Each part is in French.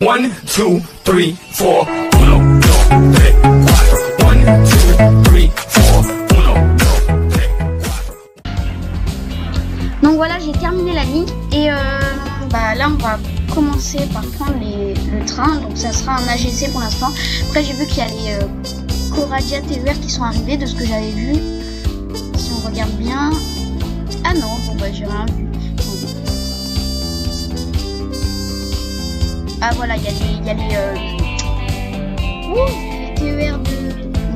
1, 2, 3, 4. 1, 2, 3, 4. 1, 2, 3, 4. 1, 2, 3, 4. Donc voilà, j'ai terminé la ligne et là on va commencer par prendre le train. Donc ça sera un AGC pour l'instant. Après j'ai vu qu'il y a les Coradia TER qui sont arrivés de ce que j'avais vu. Si on regarde bien. Ah non, bon bah j'ai rien vu. Ah voilà, il y a les TER de...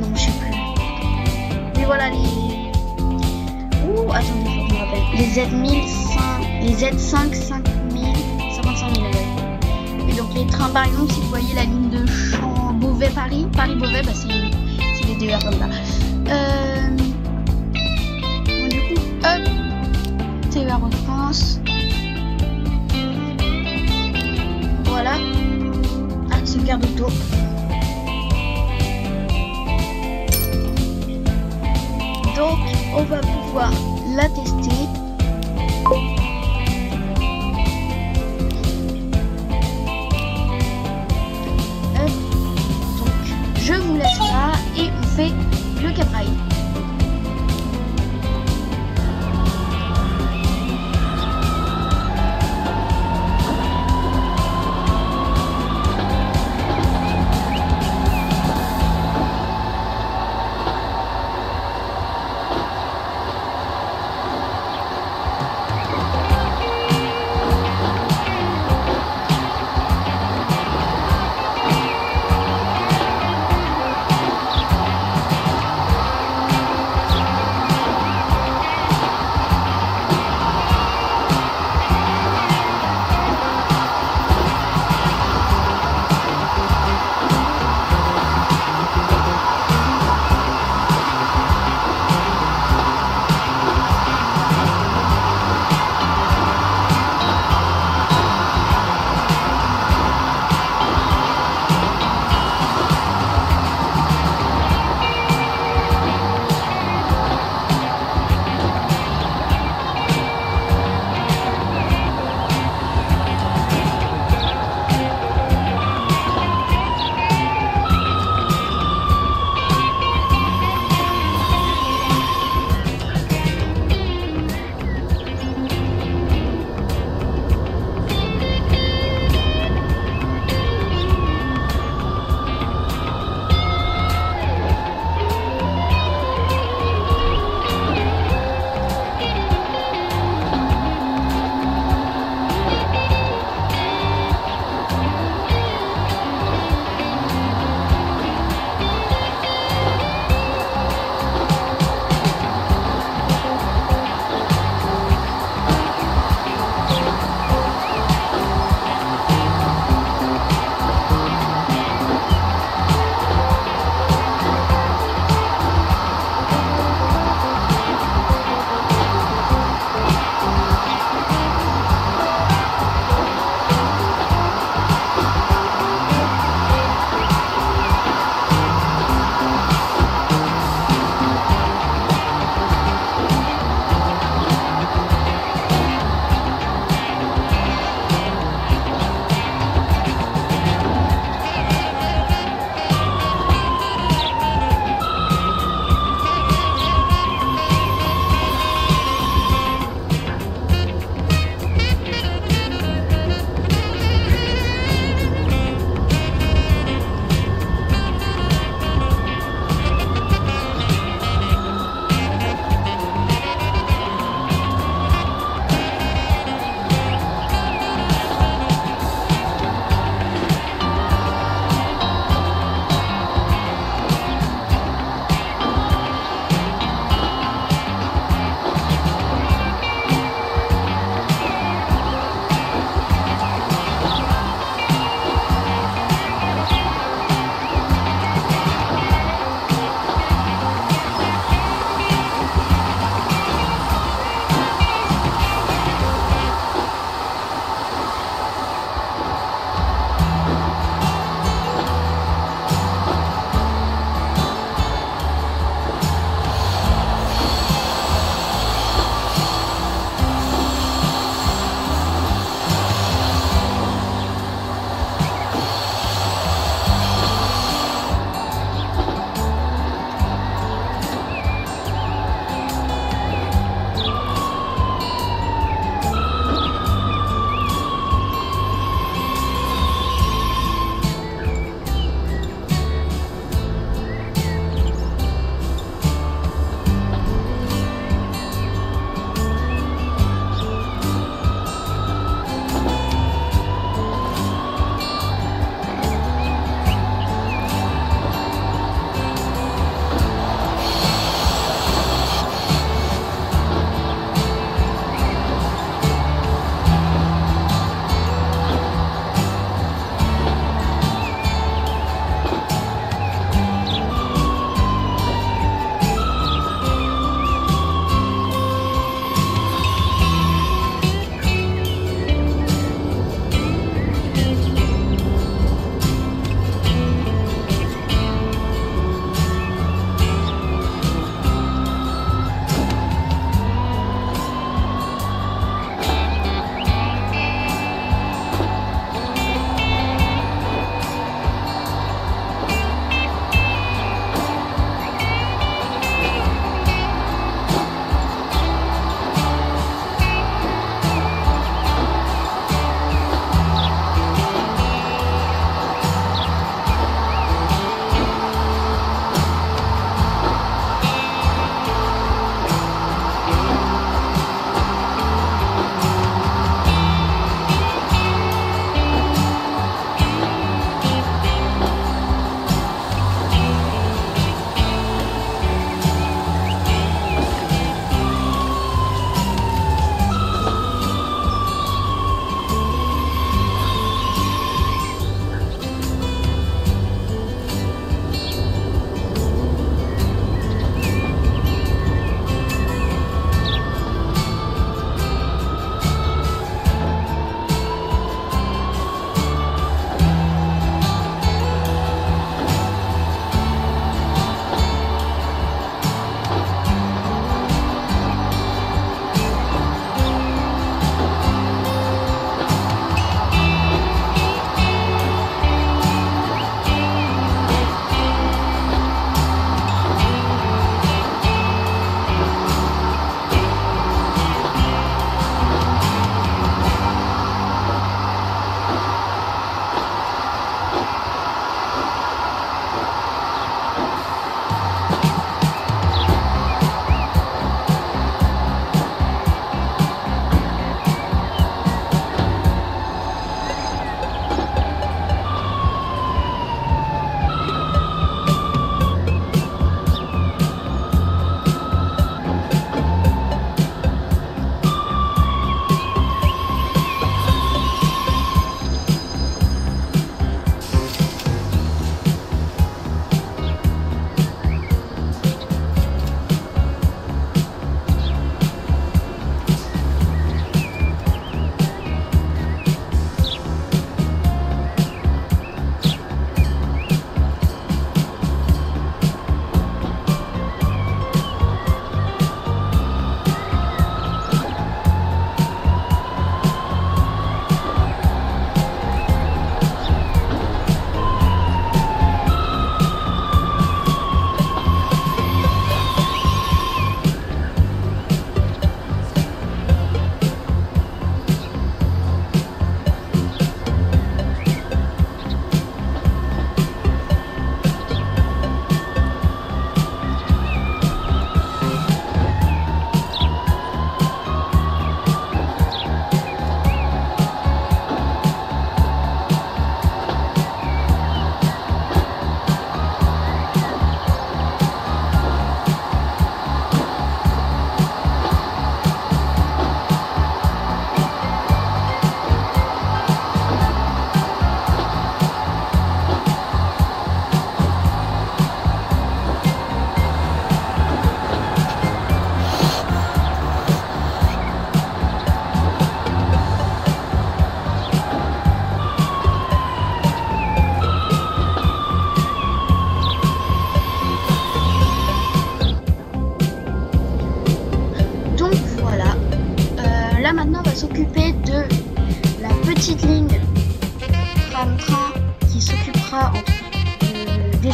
Non, je sais plus. Mais voilà, les... attendez, faut que je me rappelle. Les Z5 5000, 55 000, ouais. Et donc les trains par exemple, si vous voyez la ligne de Beauvais-Paris, Paris-Beauvais, bah c'est des TER comme ça. Bon, du coup, hop, TER en France. Voilà. Ah, c'est le quart d'auto. Donc, on va pouvoir la tester. Donc, je vous laisse là et on fait le Cabrail.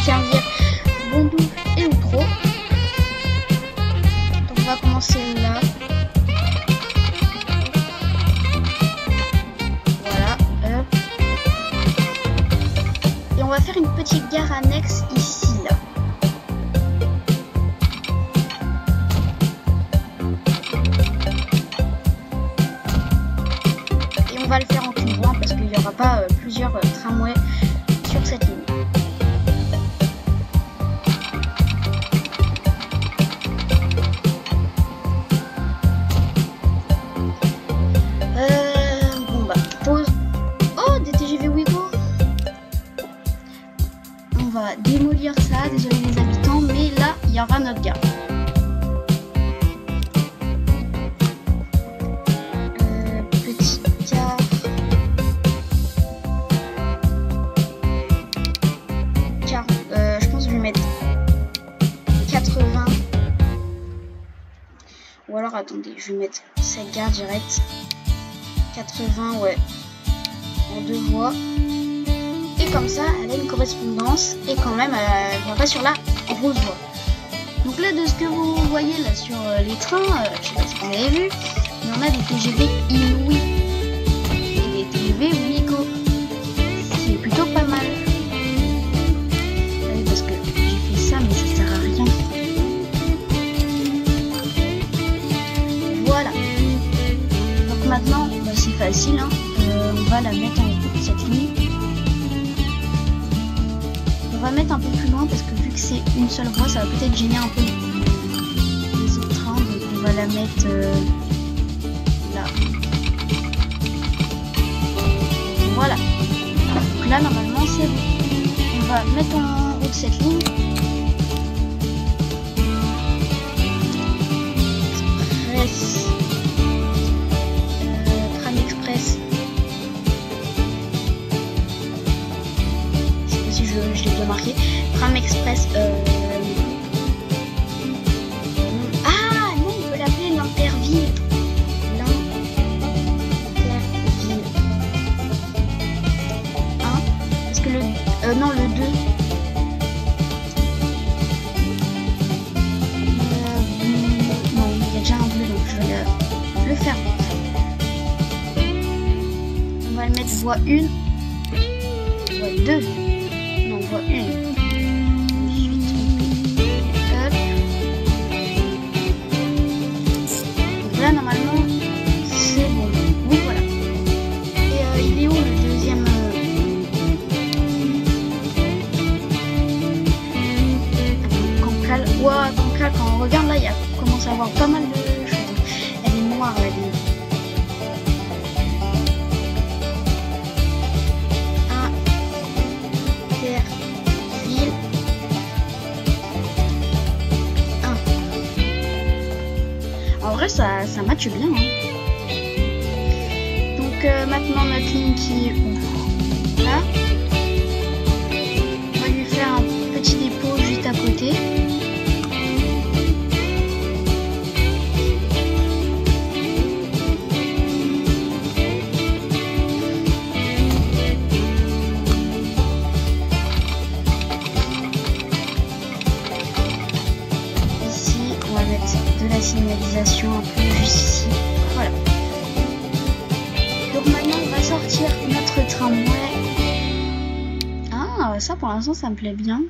servir Bondou et Outro. Donc on va commencer là. Voilà, hop. Et on va faire une petite gare annexe ici, là. Et on va le faire en cube parce qu'il n'y aura pas plusieurs tramways sur cette ligne. Bon bah, pause. Oh, des TGV Ouigo. On va démolir ça, désolé les habitants, mais là, il y aura notre gare. Petite gare. Je pense que je vais mettre 80. Ou alors, attendez, je vais mettre cette gare directe. 80, ouais. En 2 voies. Et comme ça, elle a une correspondance. Et quand même, elle ne va pas sur la grosse voie. Donc là, de ce que vous voyez là sur les trains, je sais pas si vous avez vu, mais on a des TGV Inouï. Et des TGV Ouigo. C'est plutôt pas mal. Oui, parce que j'ai fait ça, mais ça sert à rien. Voilà. Donc maintenant, bah, c'est facile, hein. On va la mettre en haut de cette ligne. On va mettre un peu plus loin parce que vu que c'est une seule voie, ça va peut-être gêner un peu les autres trains. Donc on va la mettre là. Voilà. Donc là, normalement, c'est bon. On va mettre en haut de cette ligne. Express. Tram Express. Je sais pas si je l'ai bien marqué. Tram Express. Ah non, on peut l'appeler l'Interville. L'Interville 1. Parce que le... non, le 2. Non, il y a déjà un bleu, donc je vais le faire. On va le mettre voie 1. Voie 2. Non, voie 1. Hop. Donc là, normalement, c'est bon. Oui, voilà. Et il est où le deuxième Cancale. Ouah, Cancale, quand on regarde là, il commence à avoir pas mal de choses. Elle est noire, la ligne. Interville 1. En vrai, ça matche bien. Hein. Donc maintenant, notre ligne qui est où? Là. On va lui faire un petit dépôt juste à côté. De la signalisation un peu juste ici. Voilà. Donc maintenant on va sortir notre tramway. Ah, ça pour l'instant ça me plaît bien.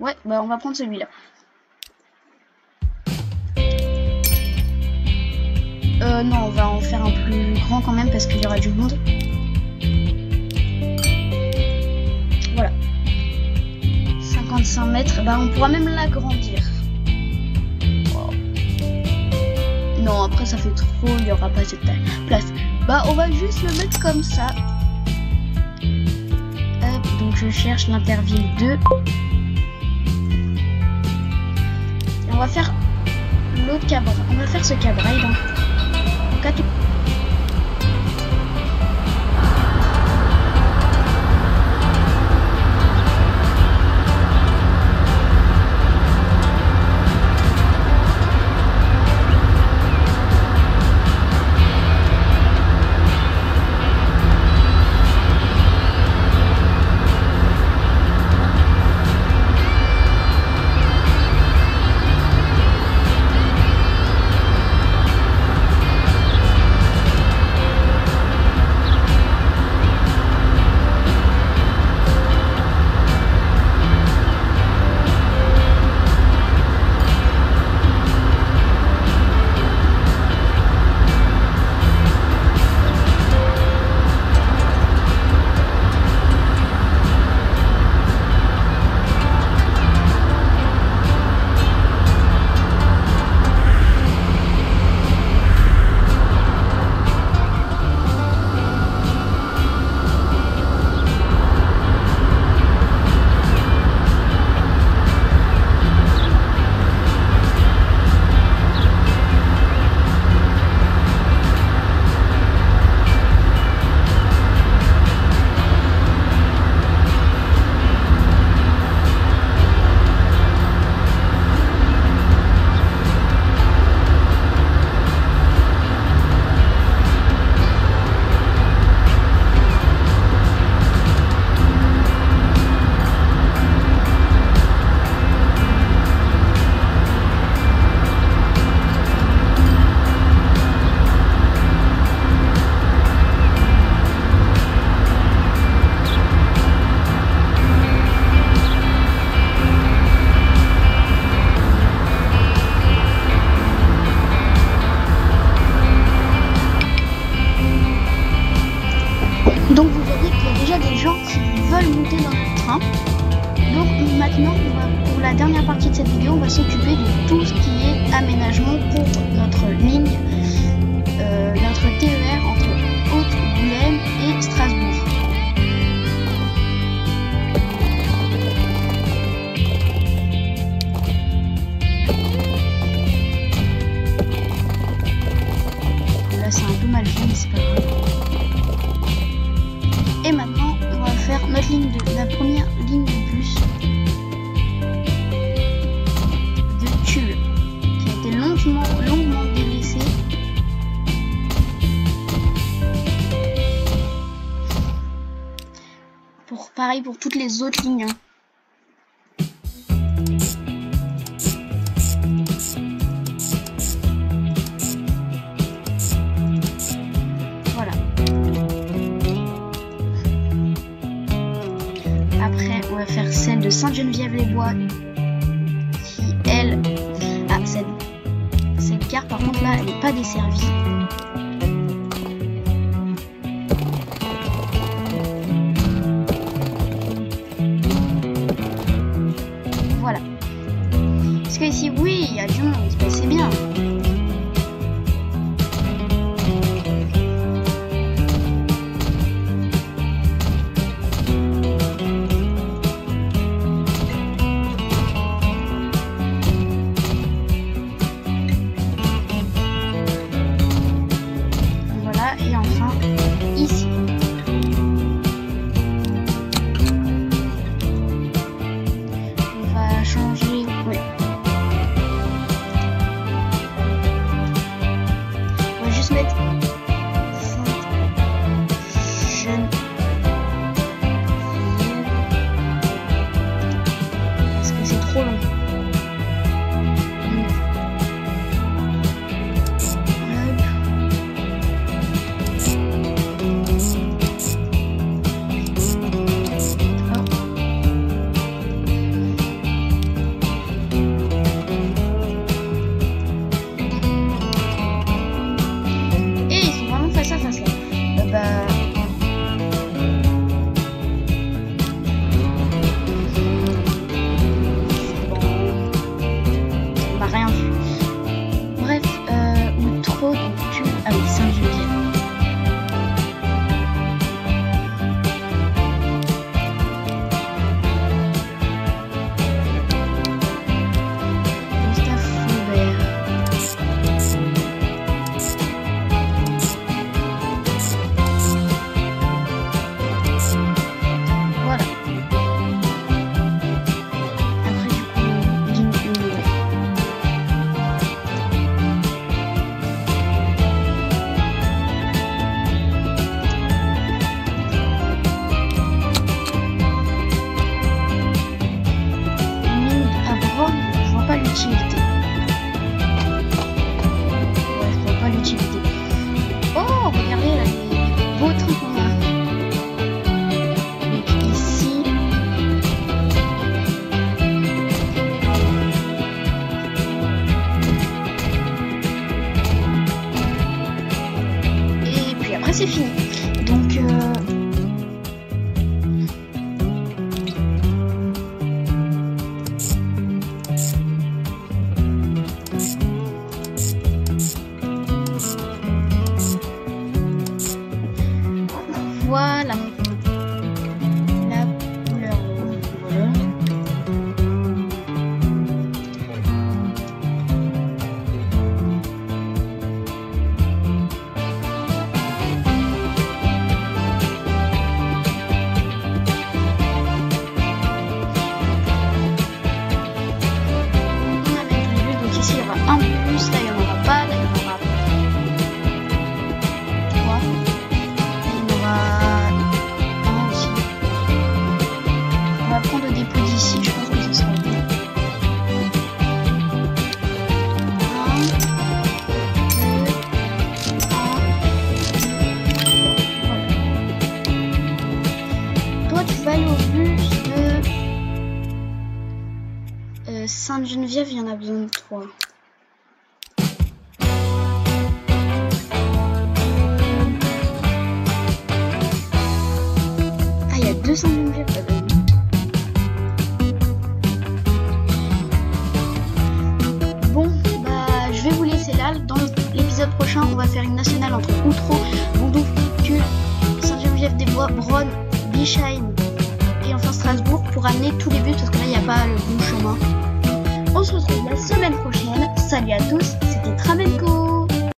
Ouais, bah on va prendre celui-là. Non, on va en faire un plus grand quand même parce qu'il y aura du monde. Voilà. 55 mètres, bah on pourra même l'agrandir. Non, après ça fait trop, il n'y aura pas cette place. Bah on va juste le mettre comme ça. Hop, donc je cherche l'Interville 2. Et on va faire l'autre Cabrail. On va faire ce Cabrail donc à tout. mal monté dans notre train. Donc maintenant, pour la dernière partie de cette vidéo, on va s'occuper de tout ce qui est aménagement pour notre ligne, notre TER entre Haute-Goulême et Strasbourg. Là c'est un peu mal fait, mais c'est pas grave. Et maintenant, on va faire notre ligne la première ligne de bus de Tulle, qui a été longuement délaissée. Pareil pour toutes les autres lignes. Voilà. Après, on va faire celle de Sainte-Geneviève-les-Bois, qui elle, cette gare par contre là, elle n'est pas desservie. Voilà. Parce que ici, oui, il y a du monde, ben, c'est bien. Voilà, et enfin, ici. Changer, oui. On va juste mettre Sainte-Geneviève. Parce que c'est trop long. C'est fini. Donc voilà la couleur rouge. Un bus, là il n'y en aura pas, là il y en aura 3, il y en aura un aussi. On va prendre le dépôt d'ici, je pense que ce sera bien. 1, 2, 1, 2, 3. Voilà. Toi tu vas aller au bus de Sainte-Geneviève, il y en a besoin de 3. de Saint-Geneviève d'Abadie. Bon, bah je vais vous laisser là. Dans l'épisode prochain, on va faire une nationale entre Outreau, Bondoufle, Saint-Geneviève-des-Bois, Bronn, Bischheim et enfin Strasbourg pour amener tous les buts parce que là il n'y a pas le bon chemin. On se retrouve la semaine prochaine. Salut à tous, c'était Travenco.